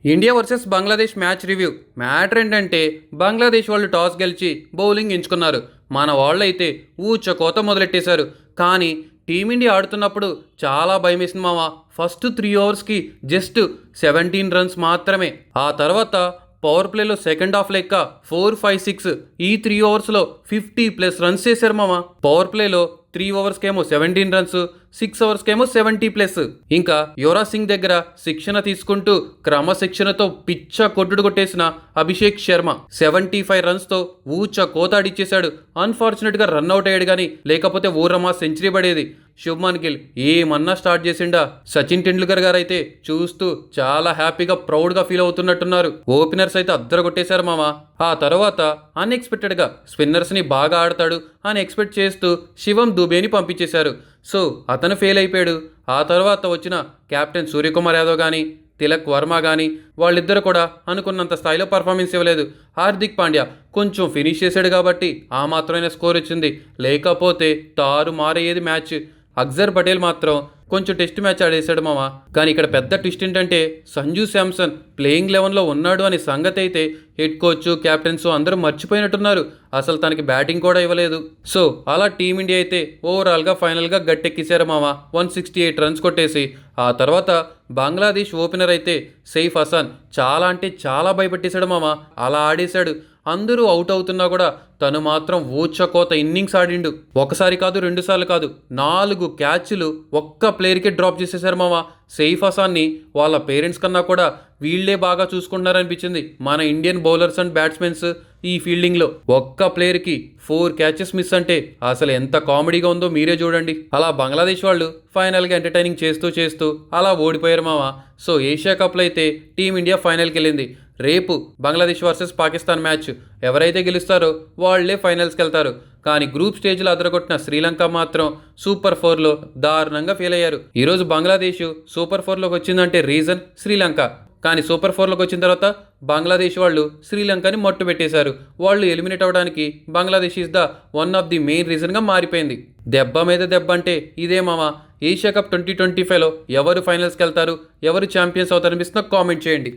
India versus Bangladesh match review. Matter ఏంటంటే బంగ్లాదేశ్ వాళ్ళు toss గెలిచి బౌలింగ్ ఎంచుకున్నారు. మన వాళ్ళైతే ఊచకోత మొదలెట్టేశారు. కానీ టీమిండియా ఆడుతున్నప్పుడు చాలా భయమేసింది మామ. ఫస్ట్ 3 ఓవర్స్కి జస్ట్ 17 రన్స్ మాత్రమే. ఆ తర్వాత పవర్ ప్లేలో సెకండ్ హాఫ్ లెక్క 4, 5, 6 ఈ 3 ఓవర్స్లో 50+ రన్స్ చేశారు మామ. పవర్ ప్లేలో 3 ఓవర్స్కేమో 17 రన్స్, 6 ఓవర్స్కేమో 70+. ఇంకా యువరాజ్ సింగ్ దగ్గర శిక్షణ తీసుకుంటూ క్రమశిక్షణతో పిచ్చ కొట్టుడు కొట్టేసిన అభిషేక్ శర్మ 75 రన్స్తో ఊచ కోత ఆడిచ్చేశాడు. అన్ఫార్చునేట్గా రన్అట్ అయ్యాడు, కానీ లేకపోతే ఊరమా సెంచరీ పడేది. శుభ్మన్ గిల్ ఏమన్నా స్టార్ట్ చేసిండా. సచిన్ టెండూల్కర్ గారు అయితే చూస్తూ చాలా హ్యాపీగా ప్రౌడ్గా ఫీల్ అవుతున్నట్టున్నారు. ఓపెనర్స్ అయితే అద్దరు కొట్టేశారు మామ. ఆ తర్వాత అన్ఎక్స్పెక్టెడ్గా స్పిన్నర్స్ని బాగా ఆడతాడు అని ఎక్స్పెక్ట్ చేస్తూ శివం దుబేని పంపించేశారు. సో అతను ఫెయిల్ అయిపోయాడు. ఆ తర్వాత వచ్చిన కెప్టెన్ సూర్యకుమార్ యాదవ్ కానీ తిలక్ వర్మ కానీ వాళ్ళిద్దరు కూడా అనుకున్నంత స్థాయిలో పర్ఫార్మెన్స్ ఇవ్వలేదు. హార్దిక్ పాండ్యా కొంచెం ఫినిష్ చేశాడు కాబట్టి ఆ మాత్రమైన స్కోర్ వచ్చింది, లేకపోతే తారు మారయ్యేది మ్యాచ్. అక్సర్ పటేల్ మాత్రం కొంచెం టెస్ట్ మ్యాచ్ ఆడేశాడు మామ. కానీ ఇక్కడ పెద్ద ట్విస్ట్ ఏంటంటే సంజు శాంసన్ ప్లేయింగ్ 11లో ఉన్నాడు అనే సంగతి అయితే హెడ్ కోచ్, కెప్టెన్స్ అందరూ మర్చిపోయినట్టున్నారు. అసలు తనకి బ్యాటింగ్ కూడా ఇవ్వలేదు. సో అలా టీమిండియా అయితే ఓవరాల్గా ఫైనల్గా గట్టెక్కిశారు మామ, 168 రన్స్ కొట్టేసి. ఆ తర్వాత బంగ్లాదేశ్ ఓపెనర్ అయితే సైఫ్ హసన్ చాలా అంటే చాలా భయపెట్టేశాడు మామ. అలా ఆడేశాడు. అందరూ అవుట్ అవుతున్నా కూడా తను మాత్రం ఊచకోత ఇన్నింగ్స్ ఆడిండు. ఒకసారి కాదు, 2 సార్లు కాదు, 4 క్యాచ్లు ఒక్క ప్లేయర్కే డ్రాప్ చేసేశారు మామ. సైఫ్ హసాన్ని వాళ్ళ పేరెంట్స్ కన్నా కూడా వీళ్లే బాగా చూసుకుంటున్నారనిపించింది మన ఇండియన్ బౌలర్స్ అండ్ బ్యాట్స్మెన్స్. ఈ ఫీల్డింగ్లో ఒక్క ప్లేయర్కి 4 క్యాచెస్ మిస్ అంటే అసలు ఎంత కామెడీగా ఉందో మీరే చూడండి. అలా బంగ్లాదేశ్ వాళ్ళు ఫైనల్గా ఎంటర్టైనింగ్ చేస్తూ అలా ఓడిపోయారు మామ. సో ఏషియా కప్లో అయితే టీమిండియా ఫైనల్కి వెళ్ళింది. రేపు బంగ్లాదేశ్ వర్సెస్ పాకిస్తాన్ మ్యాచ్ ఎవరైతే గెలుస్తారో వాళ్లే ఫైనల్స్కి వెళ్తారు. కానీ గ్రూప్ స్టేజ్లో అదరగొట్టిన శ్రీలంక మాత్రం సూపర్ 4లో దారుణంగా ఫెయిల్ అయ్యారు. ఈరోజు బంగ్లాదేశ్ సూపర్ 4లోకి వచ్చిందంటే రీజన్ శ్రీలంక. కానీ సూపర్ 4లోకి వచ్చిన తర్వాత బంగ్లాదేశ్ వాళ్ళు శ్రీలంకని మట్టు పెట్టేశారు. వాళ్ళు ఎలిమినేట్ అవ్వడానికి Bangladesh is the one of the main రీజన్గా మారిపోయింది. దెబ్బ మీద దెబ్బ అంటే ఇదే మామ. ఏషియా కప్ 2025లో ఎవరు ఫైనల్స్కి వెళ్తారు, ఎవరు ఛాంపియన్స్ అవుతారనిపిస్తుందో కామెంట్ చేయండి.